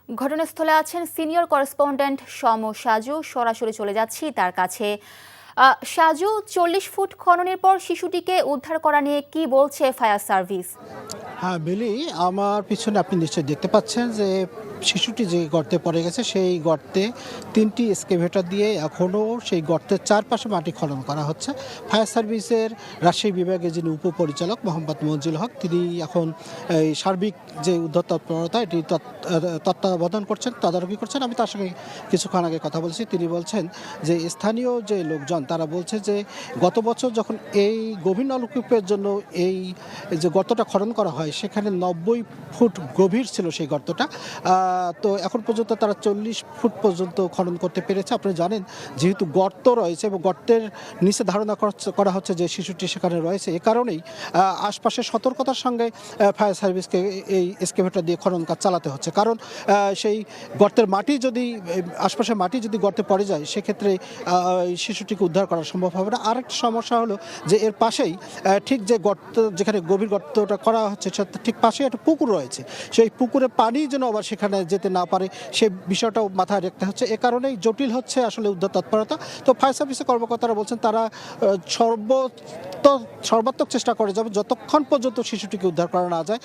ঘটনাস্থলে আছেন senior correspondent সম সাজু। সরাসরি চলে যাচ্ছি তার কাছে। সাজু, 40 ফুট খননের পর শিশুটিকে উদ্ধার করা নিয়ে কি বলছে ফায়ার সার্ভিস? হ্যাঁ, মিলি, আমার পিছনে আপনি নিশ্চয়ই দেখতে পাচ্ছেন যে শিশুটি যে গর্তে পড়ে গেছে সেই গর্তে 3টি এক্সকেভেটর দিয়ে এখনও সেই গর্তের চারপাশে মাটি খনন করা হচ্ছে। ফায়ার সার্ভিসের রাজশাহী বিভাগের যিনি উপপরিচালক মোহাম্মদ মঞ্জুল হক, তিনি এখন এই সার্বিক যে উদ্ধার তৎপরতা এটি তত্ত্বাবধান করছেন, তদারকি করছেন। আমি তার সঙ্গে কিছুক্ষণ আগে কথা বলছি। তিনি বলছেন যে স্থানীয় যে লোকজন তারা বলছে যে গত বছর যখন এই গভীর নলকূপের জন্য এই যে গর্তটা খনন করা হয় সেখানে 90 ফুট গভীর ছিল সেই গর্তটা। তো এখন পর্যন্ত তারা 40 ফুট পর্যন্ত খনন করতে পেরেছে। আপনি জানেন, যেহেতু গর্ত রয়েছে এবং গর্তের নিচে ধারণা করা হচ্ছে যে শিশুটি সেখানে রয়েছে, এ কারণেই আশপাশের সতর্কতার সঙ্গে ফায়ার সার্ভিসকে এই এক্সকেভেটর দিয়ে খনন কাজ চালাতে হচ্ছে। কারণ সেই গর্তের মাটি যদি আশপাশের মাটি যদি গর্তে পড়ে যায় সেক্ষেত্রে শিশুটিকে উদ্ধার করা সম্ভব হবে না। আরেকটা সমস্যা হলো যে এর পাশেই ঠিক যে গর্ত, যেখানে গভীর গর্তটা করা হচ্ছে ঠিক পাশেই একটা পুকুর রয়েছে। সেই পুকুরে পানি যেন আবার সেখানে যেতে না পারে সেই বিষয়টাও মাথায় রাখতে হচ্ছে। এ কারণেই জটিল হচ্ছে আসলে উদ্ধার তৎপরতা। তো ফায়ার সার্ভিসের কর্মকর্তারা বলছেন তারা সর্বাত্মক চেষ্টা করে যাবে যতক্ষণ পর্যন্ত শিশুটিকে উদ্ধার করা না যায়।